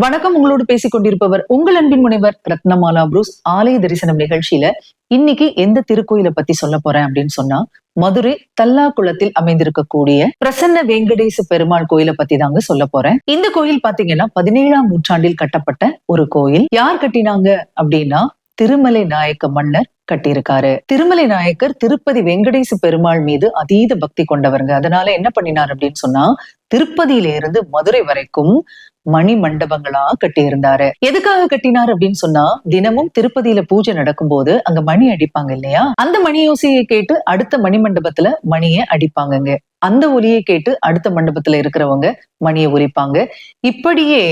வணக்கம். உங்களோடு பேசிக் கொண்டிருப்பவர் உங்கள் அன்பின் முனைவர் ரத்னமாலா புரூஸ். ஆலய தரிசனம் நிகழ்ச்சியில இன்னைக்கு எந்த திருக்கோயிலை பத்தி சொல்ல போறேன் அப்படின்னு சொன்னா, மதுரை தல்லாகுளத்தில் அமைந்திருக்கக்கூடிய பிரசன்ன வெங்கடேச பெருமாள் கோயிலை பத்தி தாங்க சொல்ல போறேன். இந்த கோயில் பாத்தீங்கன்னா 17ஆம் நூற்றாண்டில் கட்டப்பட்ட ஒரு கோயில். யார் கட்டினாங்க அப்படின்னா திருமலை நாயக்க மன்னர் கட்டியிருக்காரு. திருமலை நாயக்கர் திருப்பதி வெங்கடேச பெருமாள் மீது அதீத பக்தி கொண்டவருங்க. அதனால என்ன பண்ணினார் அப்படின்னு சொன்னா, திருப்பதியில இருந்து மதுரை வரைக்கும் மணி மண்டபங்களா கட்டியிருந்தாரு. எதுக்காக கட்டினார் அப்படின்னு சொன்னா, தினமும் திருப்பதியில பூஜை நடக்கும்போது அங்க மணி அடிப்பாங்க இல்லையா, அந்த மணி ஓசையை கேட்டு அடுத்த மணி மண்டபத்துல மணியை அடிப்பாங்கங்க. அந்த ஒலியை கேட்டு அடுத்த மண்டபத்துல இருக்கிறவங்க மணியை ஒலிப்பாங்க. இப்படியே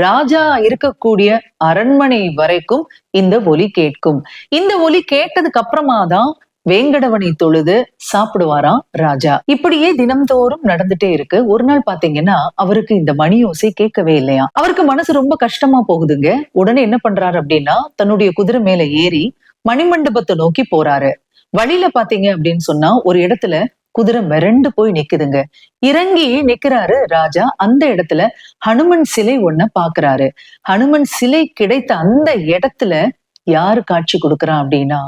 ராஜா இருக்கக்கூடிய அரண்மனை வரைக்கும் இந்த ஒலி கேட்கும். இந்த ஒலி கேட்டதுக்கு அப்புறமா தான் வேங்கடவனை தொழுது சாப்பிடுவாராம் ராஜா. இப்படியே தினம்தோறும் நடந்துட்டே இருக்கு. ஒரு நாள் பாத்தீங்கன்னா அவருக்கு இந்த மணி ஓசை கேட்கவே இல்லையா. அவருக்கு மனசு ரொம்ப கஷ்டமா போகுதுங்க. உடனே என்ன பண்றாரு அப்படின்னா, தன்னுடைய குதிரை மேல ஏறி மணிமண்டபத்தை நோக்கி போறாரு. வழியில பாத்தீங்க அப்படின்னு சொன்னா ஒரு இடத்துல குதிரை மிரண்டு போய் நிக்குதுங்க. இறங்கி நிக்கிறாரு ராஜா. அந்த இடத்துல ஹனுமன் சிலை ஒன்ன பாக்குறாரு. ஹனுமன் சிலை கிடைத்த அந்த இடத்துல யாரு காட்சி கொடுக்கறான் அப்படின்னா,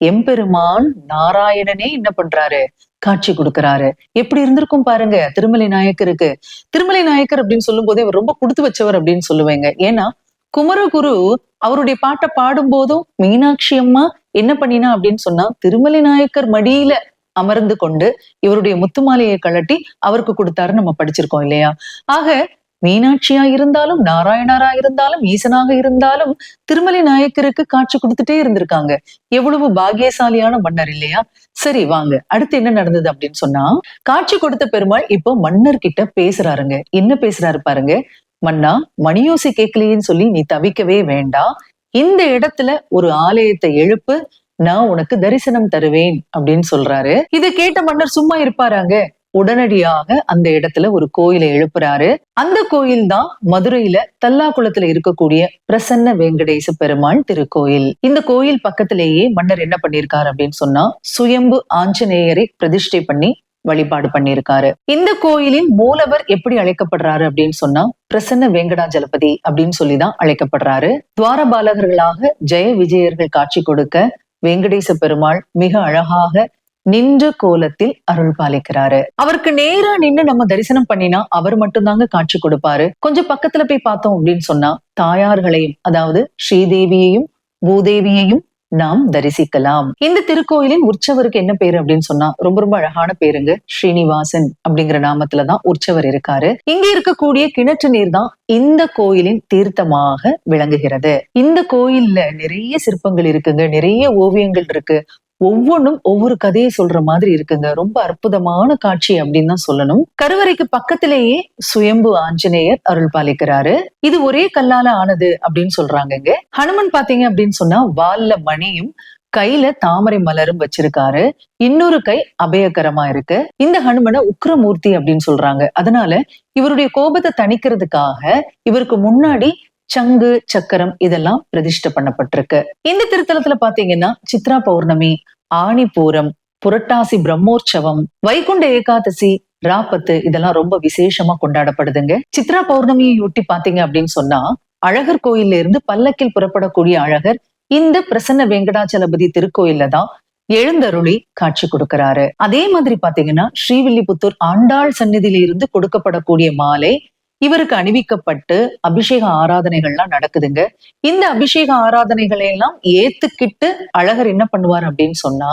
எம்பெருமான் நாராயணனே என்ன பண்றாரு, காட்சி கொடுக்கிறாரு. எப்படி இருந்திருக்கும் பாருங்க திருமலை நாயக்கருக்கு. திருமலை நாயக்கர் அப்படின்னு சொல்லும் போதே அவர் ரொம்ப கொடுத்து வச்சவர் அப்படின்னு சொல்லுவேங்க. ஏன்னா குமரகுரு அவருடைய பாட்டை பாடும் போதும் மீனாட்சி அம்மா என்ன பண்ணினா அப்படின்னு சொன்னா, திருமலை நாயக்கர் மடியில அமர்ந்து கொண்டு இவருடைய முத்துமாலையை கழட்டி அவருக்கு கொடுத்தாரு, நம்ம படிச்சிருக்கோம் இல்லையா. ஆக மீனாட்சியா இருந்தாலும் நாராயணரா இருந்தாலும் ஈசனாக இருந்தாலும் திருமலை நாயக்கருக்கு காட்சி கொடுத்துட்டே இருந்திருக்காங்க. எவ்வளவு பாக்கியசாலியான மன்னர் இல்லையா. சரி வாங்க, அடுத்து என்ன நடந்தது அப்படின்னு சொன்னா, காட்சி கொடுத்த பெருமாள் இப்போ மன்னர் கிட்ட பேசுறாருங்க. என்ன பேசுறாரு பாருங்க. மன்னா, மணியோசை கேட்கலையேன்னு சொல்லி நீ தவிக்கவே வேண்டாம். இந்த இடத்துல ஒரு ஆலயத்தை எழுப்பு, நான் உனக்கு தரிசனம் தருவேன் அப்படின்னு சொல்றாரு. இதை கேட்ட மன்னர் சும்மா இருப்பாராங்க. உடனடியாக அந்த இடத்துல ஒரு கோயிலை எழுப்புறாரு. அந்த கோயில் தான் மதுரையில தல்லாகுளத்துல இருக்கக்கூடிய பிரசன்ன வெங்கடேச பெருமாள் திருக்கோயில். இந்த கோயில் பக்கத்திலேயே மன்னர் என்ன பண்ணிருக்காரு அப்படின்னு சொன்னா, சுயம்பு ஆஞ்சநேயரை பிரதிஷ்டை பண்ணி வழிபாடு பண்ணியிருக்காரு. இந்த கோயிலின் மூலவர் எப்படி அழைக்கப்படுறாரு அப்படின்னு சொன்னா, பிரசன்ன வெங்கடாஜலபதி அப்படின்னு சொல்லிதான் அழைக்கப்படுறாரு. துவாரபாலகர்களாக ஜெய விஜயர்கள் காட்சி கொடுக்க வெங்கடேச பெருமாள் மிக அழகாக நின்ற கோலத்தில் அருள் பாலிக்கிறாரு. அவருக்கு நேரா நின்று நம்ம தரிசனம் பண்ணினா அவர் மட்டும்தாங்க காட்சி கொடுப்பாரு. கொஞ்சம் பக்கத்துல போய் பார்த்தோம் அப்படின்னு சொன்னா தாயார்களையும், அதாவது ஸ்ரீதேவியையும் பூதேவியையும் நாம் தரிசிக்கலாம். இந்த திருக்கோயிலின் உற்சவருக்கு என்ன பேரு அப்படின்னு சொன்னா, ரொம்ப ரொம்ப அழகான பேருங்க. ஸ்ரீனிவாசன் அப்படிங்கிற நாமத்துலதான் உற்சவர் இருக்காரு. இங்க இருக்கக்கூடிய கிணற்று நீர் தான் இந்த கோயிலின் தீர்த்தமாக விளங்குகிறது. இந்த கோயில்ல நிறைய சிற்பங்கள் இருக்குங்க, நிறைய ஓவியங்கள் இருக்கு. ஒவ்வொன்றும் ஒவ்வொரு கதையை சொல்ற மாதிரி இருக்குங்க. ரொம்ப அற்புதமான காட்சி அப்படின்னு தான் சொல்லணும். கருவறைக்கு பக்கத்திலேயே சுயம்பு ஆஞ்சநேயர் அருள் பாலிக்கிறாரு. இது ஒரே கல்லால ஆனது அப்படின்னு சொல்றாங்க. ஹனுமன் பாத்தீங்க அப்படின்னு சொன்னா வால்ல மணியும் கையில தாமரை மலரும் வச்சிருக்காரு. இன்னொரு கை அபயகரமா இருக்கு. இந்த ஹனுமனை உக்ரமூர்த்தி அப்படின்னு சொல்றாங்க. அதனால இவருடைய கோபத்தை தணிக்கிறதுக்காக இவருக்கு முன்னாடி சங்கு சக்கரம் இதெல்லாம் பிரதிஷ்டை பண்ணப்பட்டிருக்கு. இந்த திருத்தலத்துல பாத்தீங்கன்னா சித்ரா பௌர்ணமி, ஆணிப்பூரம், புரட்டாசி பிரம்மோற்சவம், வைகுண்ட ஏகாதசி, ராப்பத்து இதெல்லாம் ரொம்ப விசேஷமா கொண்டாடப்படுதுங்க. சித்ரா பௌர்ணமியை ஒட்டி பாத்தீங்க அப்படின்னு சொன்னா, அழகர் கோயில்ல இருந்து பல்லக்கில் புறப்படக்கூடிய அழகர் இந்த பிரசன்ன வெங்கடாச்சலபதி திருக்கோயில்ல தான் எழுந்தருளி காட்சி கொடுக்கிறாரு. அதே மாதிரி பாத்தீங்கன்னா ஸ்ரீவில்லிபுத்தூர் ஆண்டாள் சந்நிதியில இருந்து கொடுக்கப்படக்கூடிய மாலை இவருக்கு அணிவிக்கப்பட்டு அபிஷேக ஆராதனைகள்லாம் நடக்குதுங்க. இந்த அபிஷேக ஆராதனைகளை எல்லாம் ஏத்துக்கிட்டு அழகர் என்ன பண்ணுவார் அப்படின்னு சொன்னா,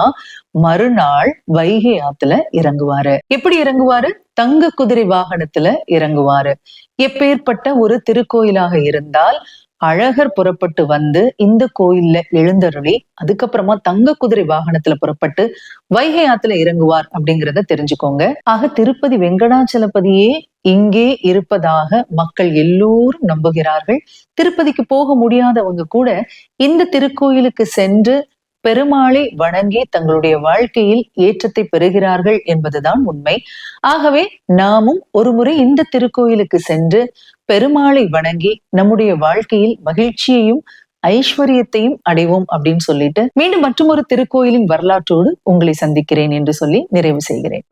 மறுநாள் வைகை ஆத்துல இறங்குவாரு. எப்படி இறங்குவாரு? தங்க குதிரை வாகனத்துல இறங்குவாரு. எப்பேற்பட்ட ஒரு திருக்கோயிலாக இருந்தால் அழகர் புறப்பட்டு வந்து இந்த கோயில்ல எழுந்தருளி அதுக்கப்புறமா தங்க குதிரை வாகனத்துல புறப்பட்டு வைகை ஆத்துல இறங்குவார் அப்படிங்கிறத தெரிஞ்சுக்கோங்க. ஆக திருப்பதி வெங்கடாச்சலபதியே இங்கே இருப்பதாக மக்கள் எல்லோரும் நம்புகிறார்கள். திருப்பதிக்கு போக முடியாதவங்க கூட இந்த திருக்கோயிலுக்கு சென்று பெருமாளை வணங்கி தங்களுடைய வாழ்க்கையில் ஏற்றத்தை பெறுகிறார்கள் என்பதுதான் உண்மை. ஆகவே நாமும் ஒருமுறை இந்த திருக்கோயிலுக்கு சென்று பெருமாளை வணங்கி நம்முடைய வாழ்க்கையில் மகிழ்ச்சியையும் ஐஸ்வர்யத்தையும் அடைவோம் அப்படின்னு சொல்லிட்டு மீண்டும் மற்றொரு திருக்கோயிலின் வரலாற்றோடு உங்களை சந்திக்கிறேன் என்று சொல்லி நிறைவு செய்கிறேன்.